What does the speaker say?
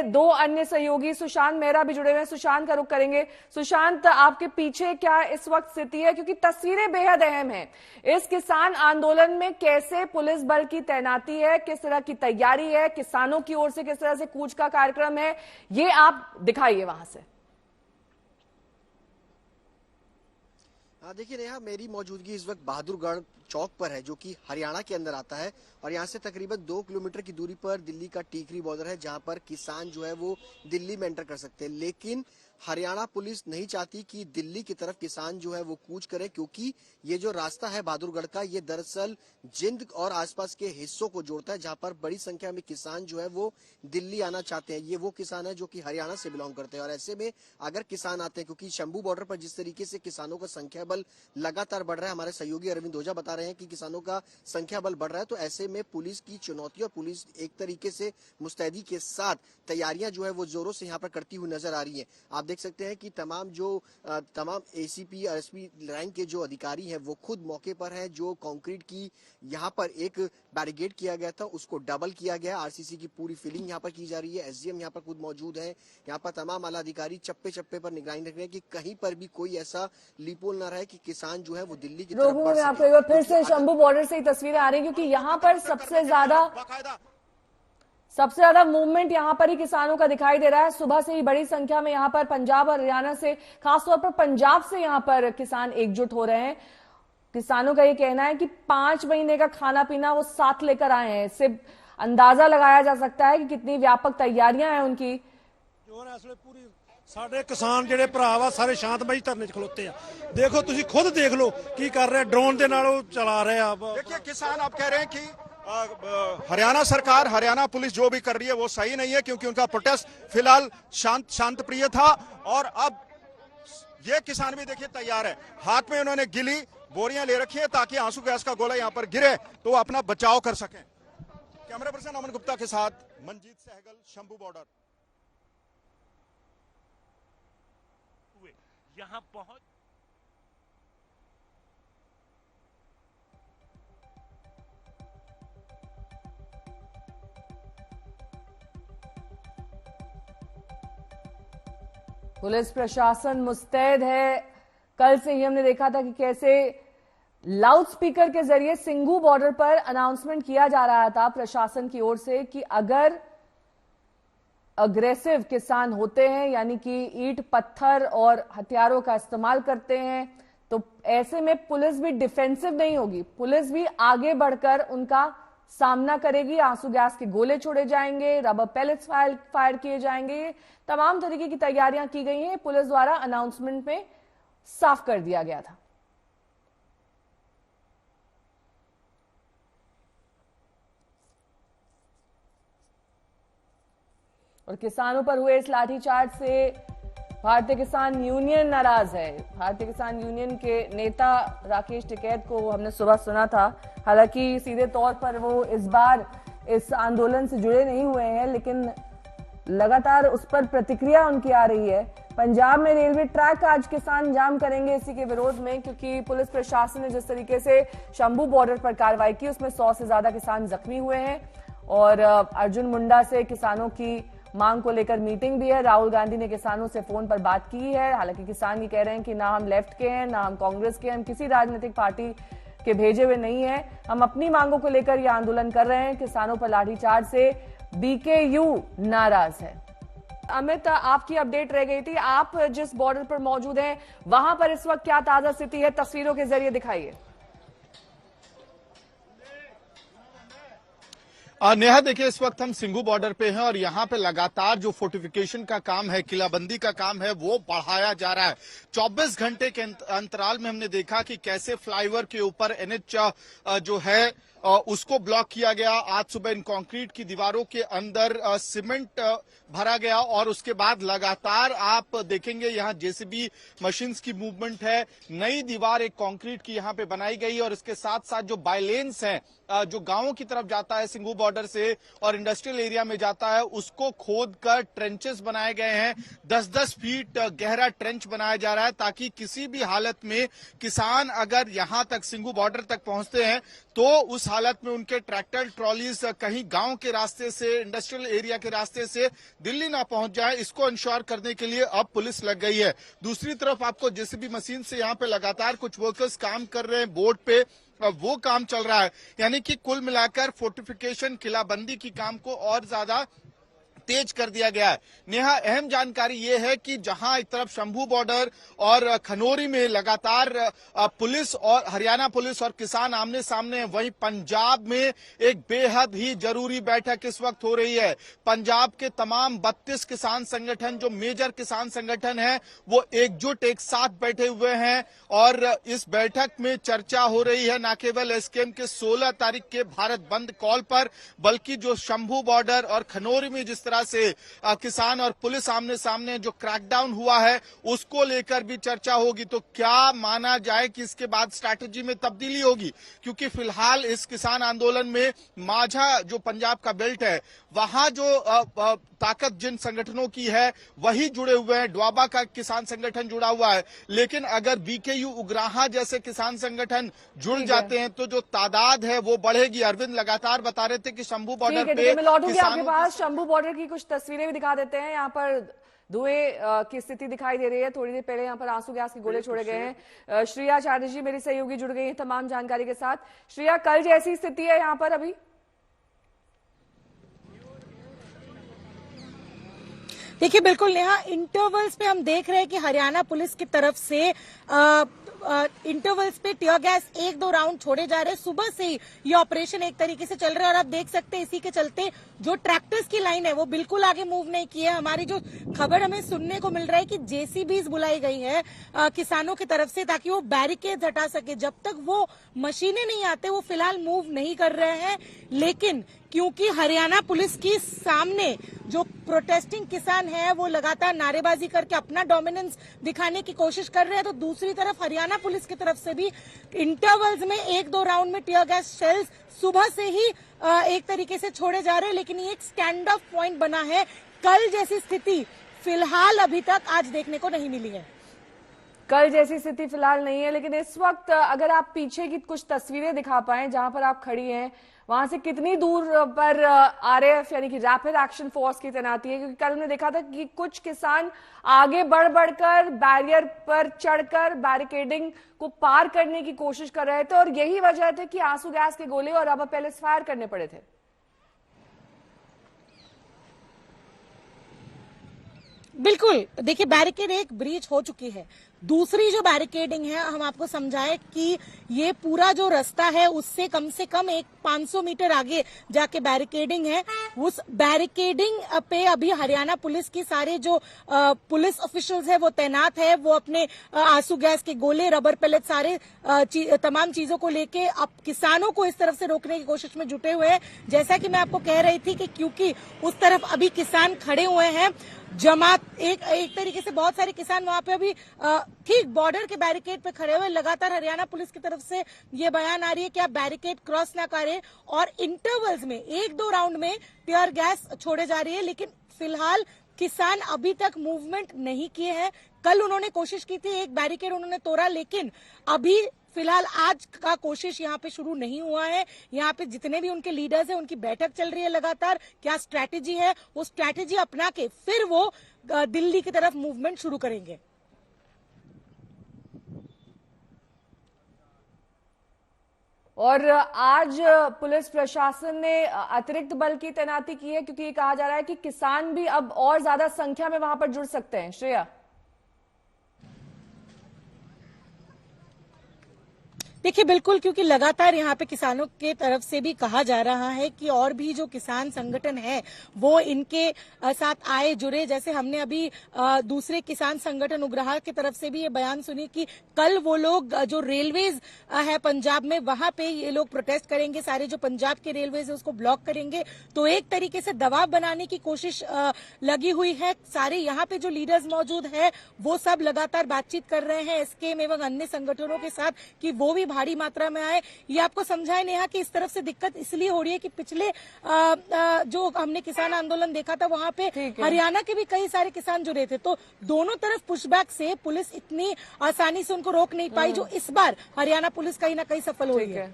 दो अन्य सहयोगी सुशांत मेहरा भी जुड़े हुए हैं। सुशांत का रुख करेंगे। सुशांत, आपके पीछे क्या इस वक्त स्थिति है, क्योंकि तस्वीरें बेहद अहम हैं। इस किसान आंदोलन में कैसे पुलिस बल की तैनाती है, किस तरह की तैयारी है, किसानों की ओर से किस तरह से कूच का कार्यक्रम है, ये आप दिखाइए वहां से। देखिए नेहा, मेरी मौजूदगी इस वक्त बहादुरगढ़ चौक पर है, जो कि हरियाणा के अंदर आता है और यहाँ से तकरीबन 2 किलोमीटर की दूरी पर दिल्ली का टीकरी बॉर्डर है, जहाँ पर किसान जो है वो दिल्ली में एंटर कर सकते हैं। लेकिन हरियाणा पुलिस नहीं चाहती कि दिल्ली की तरफ किसान जो है वो कूच करे, क्योंकि ये जो रास्ता है बहादुरगढ़ का, ये दरअसल जिंद और आसपास के हिस्सों को जोड़ता है, जहाँ पर बड़ी संख्या में किसान जो है वो दिल्ली आना चाहते हैं। ये वो किसान है जो कि हरियाणा से बिलोंग करते हैं और ऐसे में अगर किसान आते हैं, क्योंकि शंभू बॉर्डर पर जिस तरीके से किसानों का संख्या बल लगातार बढ़ रहा है, हमारे सहयोगी अरविंद ओझा बता रहे हैं कि किसानों का संख्या बल बढ़ रहा है, तो ऐसे में पुलिस की चुनौती और पुलिस एक तरीके से मुस्तैदी के साथ तैयारियां जो है वो जोरों से यहाँ पर करती हुई नजर आ रही है। आप देख सकते हैं कि तमाम एसीपी और एसपी रैंक के जो अधिकारी हैं वो खुद मौके पर हैं। जो कंक्रीट की यहाँ पर एक बैरिकेड किया गया था उसको डबल किया गया। आरसीसी की पूरी फिलिंग यहाँ पर की जा रही है। एसडीएम यहाँ पर खुद मौजूद है। यहाँ पर तमाम आला अधिकारी चप्पे चप्पे पर निगरानी रख रहे हैं कि कहीं पर भी कोई ऐसा लीपोल ना रहे कि किसान जो है वो दिल्ली की तरफ बढ़ सके। आपको एक बार फिर से शंभू बॉर्डर से ही तस्वीरें आ रही है, क्योंकि यहाँ पर सबसे ज्यादा मूवमेंट यहाँ पर ही किसानों का दिखाई दे रहा है। सुबह से ही बड़ी संख्या में यहाँ पर पंजाब और हरियाणा से, खासतौर पर पंजाब से यहाँ पर किसान एकजुट हो रहे हैं। किसानों का ये कहना है कि 5 महीने का खाना पीना वो साथ लेकर आए हैं। इससे अंदाजा लगाया जा सकता है कि कितनी व्यापक तैयारियां हैं उनकी। ਸਾਡੇ ਕਿਸਾਨ ਜਿਹੜੇ ਭਰਾ ਵਾ ਸਾਰੇ ਸ਼ਾਂਤਮਈ ਧਰਨੇ 'ਚ ਖਲੋਤੇ ਆ। ਦੇਖੋ ਤੁਸੀਂ ਖੁਦ ਦੇਖ ਲਓ ਕੀ ਕਰ ਰਹੇ, ਡਰੋਨ ਦੇ ਨਾਲ ਉਹ ਚਲਾ ਰਹੇ ਆ। देखिए किसान आप कह रहे हैं कि हरियाणा सरकार, हरियाणा पुलिस जो भी कर रही है वो सही नहीं है, क्योंकि उनका प्रोटेस्ट फिलहाल शांत प्रिय था। और अब ये किसान भी देखिए तैयार है, हाथ में उन्होंने गिली बोरियां ले रखी है ताकि आंसू गैस का गोला यहाँ पर गिरे तो वो अपना बचाव कर सकें। कैमरा पर्सन अमन गुप्ता के साथ मनजीत सहगल, शंभू बॉर्डर। यहां पहुंच पुलिस प्रशासन मुस्तैद है। कल से ही हमने देखा था कि कैसे लाउड स्पीकर के जरिए सिंघू बॉर्डर पर अनाउंसमेंट किया जा रहा था प्रशासन की ओर से कि अगर अग्रेसिव किसान होते हैं, यानी कि ईंट पत्थर और हथियारों का इस्तेमाल करते हैं, तो ऐसे में पुलिस भी डिफेंसिव नहीं होगी। पुलिस भी आगे बढ़कर उनका सामना करेगी। आंसू गैस के गोले छोड़े जाएंगे, रबर पैलेट्स फायर किए जाएंगे। तमाम तरीके की तैयारियां की गई हैं। पुलिस द्वारा अनाउंसमेंट में साफ कर दिया गया था। और किसानों पर हुए इस लाठीचार्ज से भारतीय किसान यूनियन नाराज है। भारतीय किसान यूनियन के नेता राकेश टिकैत को हमने सुबह सुना था। हालांकि सीधे तौर पर वो इस बार इस आंदोलन से जुड़े नहीं हुए हैं, लेकिन लगातार उस पर प्रतिक्रिया उनकी आ रही है। पंजाब में रेलवे ट्रैक आज किसान जाम करेंगे इसी के विरोध में, क्योंकि पुलिस प्रशासन ने जिस तरीके से शंभू बॉर्डर पर कार्रवाई की उसमें 100 से ज्यादा किसान जख्मी हुए हैं। और अर्जुन मुंडा से किसानों की मांग को लेकर मीटिंग भी है। राहुल गांधी ने किसानों से फोन पर बात की है। हालांकि किसान ये कह रहे हैं कि ना हम लेफ्ट के हैं, ना हम कांग्रेस के हैं, हम किसी राजनीतिक पार्टी के भेजे हुए नहीं है, हम अपनी मांगों को लेकर यह आंदोलन कर रहे हैं। किसानों पर लाठीचार्ज से बीकेयू नाराज है। अमित, आपकी अपडेट रह गई थी, आप जिस बॉर्डर पर मौजूद हैं वहां पर इस वक्त क्या ताजा स्थिति है, तस्वीरों के जरिए दिखाइए। नेहा देखिए, इस वक्त हम सिंघू बॉर्डर पे हैं और यहाँ पे लगातार जो फोर्टिफिकेशन का काम है, किलाबंदी का काम है, वो बढ़ाया जा रहा है। 24 घंटे के अंतराल में हमने देखा कि कैसे फ्लाईओवर के ऊपर एनएच जो है उसको ब्लॉक किया गया। आज सुबह इन कंक्रीट की दीवारों के अंदर सीमेंट भरा गया और उसके बाद लगातार आप देखेंगे यहाँ जेसीबी मशीन्स की मूवमेंट है। नई दीवार एक कंक्रीट की यहाँ पे बनाई गई और इसके साथ साथ जो बाइलेन्स हैं जो गांवों की तरफ जाता है सिंघू बॉर्डर से और इंडस्ट्रियल एरिया में जाता है, उसको खोद कर ट्रेंचेस बनाए गए हैं। 10-10 फीट गहरा ट्रेंच बनाया जा रहा है ताकि किसी भी हालत में किसान अगर यहां तक सिंघू बॉर्डर तक पहुंचते हैं तो उस हालत में उनके ट्रैक्टर ट्रॉलीज कहीं गांव के रास्ते से, इंडस्ट्रियल एरिया के रास्ते से दिल्ली ना पहुंच जाए, इसको इंश्योर करने के लिए अब पुलिस लग गई है। दूसरी तरफ आपको जेसीबी मशीन से यहाँ पे लगातार कुछ वर्कर्स काम कर रहे हैं, बोर्ड पे वो काम चल रहा है। यानी कि कुल मिलाकर फोर्टिफिकेशन, किलाबंदी की काम को और ज्यादा तेज कर दिया गया है। नेहा, अहम जानकारी ये है कि जहां एक तरफ शंभू बॉर्डर और खनौरी में लगातार पुलिस और हरियाणा पुलिस और किसान आमने सामने हैं, वहीं पंजाब में एक बेहद ही जरूरी बैठक इस वक्त हो रही है। पंजाब के तमाम 32 किसान संगठन, जो मेजर किसान संगठन है, वो एकजुट एक साथ बैठे हुए हैं और इस बैठक में चर्चा हो रही है न केवल एसकेएम के 16 तारीख के भारत बंद कॉल पर, बल्कि जो शंभू बॉर्डर और खनौरी में जिस तरह से किसान और पुलिस आमने सामने जो क्रैकडाउन हुआ है उसको लेकर भी चर्चा होगी। तो क्या माना जाए कि इसके बाद स्ट्रैटेजी में तब्दीली होगी? क्योंकि फिलहाल इस किसान आंदोलन में माझा जो पंजाब का बेल्ट है, वहां जो ताकत जिन संगठनों की है वही जुड़े हुए हैं। डोआबा का किसान संगठन जुड़ा हुआ है, लेकिन अगर बीकेयू उग्राहा जैसे किसान संगठन जुड़ जाते हैं तो जो तादाद है वो बढ़ेगी। अरविंद लगातार बता रहे थे कि शंभू बॉर्डर पे मैं लौटूंगी आपके पास। शंभू बॉर्डर की कुछ तस्वीरें भी दिखा देते हैं। यहाँ पर धुएं की स्थिति दिखाई दे रही है। थोड़ी देर पहले यहाँ पर आंसू गैस के गोले छोड़े गए हैं। श्रेया चैटर्जी मेरी सहयोगी जुड़ गई है तमाम जानकारी के साथ। श्रेया, कल जैसी स्थिति है यहाँ पर अभी? देखिए, बिल्कुल नेहा, इंटरवल्स पे हम देख रहे हैं कि हरियाणा पुलिस की तरफ से इंटरवल्स पे टियर गैस 1-2 राउंड छोड़े जा रहे हैं। सुबह से ही ये ऑपरेशन एक तरीके से चल रहा है और आप देख सकते हैं इसी के चलते जो ट्रैक्टर्स की लाइन है वो बिल्कुल आगे मूव नहीं की है। हमारी जो खबर हमें सुनने को मिल रहा है कि जेसीबीज बुलाई गई है किसानों की तरफ से, ताकि वो बैरिकेड हटा सके। जब तक वो मशीनें नहीं आते वो फिलहाल मूव नहीं कर रहे हैं। लेकिन क्योंकि हरियाणा पुलिस की सामने जो प्रोटेस्टिंग किसान है वो लगातार नारेबाजी करके अपना डोमिनेंस दिखाने की कोशिश कर रहे हैं, तो दूसरी तरफ हरियाणा पुलिस की तरफ से भी इंटरवल्स में 1-2 राउंड में टियर गैस शेल्स सुबह से ही एक तरीके से छोड़े जा रहे हैं। लेकिन ये एक स्टैंड ऑफ पॉइंट बना है। कल जैसी स्थिति फिलहाल अभी तक आज देखने को नहीं मिली है। कल जैसी स्थिति फिलहाल नहीं है, लेकिन इस वक्त अगर आप पीछे की कुछ तस्वीरें दिखा पाएं जहां पर आप खड़ी हैं, वहां से कितनी दूर पर आरएएफ यानी कि रैपिड एक्शन फोर्स की तैनाती है? क्योंकि कल हमने देखा था कि कुछ किसान आगे बढ़कर बैरियर पर चढ़कर बैरिकेडिंग को पार करने की कोशिश कर रहे थे और यही वजह थी कि आंसू गैस के गोले और रबर पेलेट्स फायर करने पड़े थे। बिल्कुल, देखिए, बैरिकेड एक ब्रीच हो चुकी है। दूसरी जो बैरिकेडिंग है, हम आपको समझाएं कि ये पूरा जो रास्ता है उससे कम से कम 500 मीटर आगे जाके बैरिकेडिंग है। उस बैरिकेडिंग पे अभी हरियाणा पुलिस की सारे जो पुलिस ऑफिशियल्स है वो तैनात है। वो अपने आंसू गैस के गोले, रबर पेलेट, सारे तमाम चीजों को लेके अब किसानों को इस तरफ से रोकने की कोशिश में जुटे हुए हैं। जैसा कि मैं आपको कह रही थी कि क्योंकि उस तरफ अभी किसान खड़े हुए हैं, जमात एक तरीके से बहुत सारे किसान वहां पे अभी ठीक बॉर्डर के बैरिकेड पे खड़े हुए। लगातार हरियाणा पुलिस की तरफ से ये बयान आ रही है कि आप बैरिकेड क्रॉस ना करें और इंटरवल्स में 1-2 राउंड में टियर गैस छोड़े जा रही है। लेकिन फिलहाल किसान अभी तक मूवमेंट नहीं किए हैं। कल उन्होंने कोशिश की थी, एक बैरिकेड उन्होंने तोड़ा, लेकिन अभी फिलहाल आज का कोशिश यहाँ पे शुरू नहीं हुआ है। यहाँ पे जितने भी उनके लीडर्स हैं उनकी बैठक चल रही है लगातार। क्या स्ट्रैटेजी है, वो स्ट्रैटेजी अपना के फिर वो दिल्ली की तरफ मूवमेंट शुरू करेंगे। और आज पुलिस प्रशासन ने अतिरिक्त बल की तैनाती की है, क्योंकि ये कहा जा रहा है कि किसान भी अब और ज्यादा संख्या में वहां पर जुड़ सकते हैं। श्रेया, देखिए, बिल्कुल, क्योंकि लगातार यहाँ पे किसानों के तरफ से भी कहा जा रहा है कि और भी जो किसान संगठन है वो इनके साथ आए, जुड़े। जैसे हमने अभी दूसरे किसान संगठन उग्राहा की तरफ से भी ये बयान सुनी कि कल वो लोग जो रेलवेज है पंजाब में, वहां पे ये लोग प्रोटेस्ट करेंगे। सारे जो पंजाब के रेलवेज है उसको ब्लॉक करेंगे। तो एक तरीके से दबाव बनाने की कोशिश लगी हुई है। सारे यहाँ पे जो लीडर्स मौजूद है वो सब लगातार बातचीत कर रहे हैं एसकेएम एवं अन्य संगठनों के साथ कि वो भी भारी मात्रा में आए। ये आपको समझाए नेहा कि इस तरफ से दिक्कत इसलिए हो रही है कि पिछले जो हमने किसान आंदोलन देखा था वहां पे हरियाणा के भी कई सारे किसान जुड़े थे, तो दोनों तरफ पुशबैक से पुलिस इतनी आसानी से उनको रोक नहीं पाई, जो इस बार हरियाणा पुलिस कहीं ना कहीं सफल हुई है।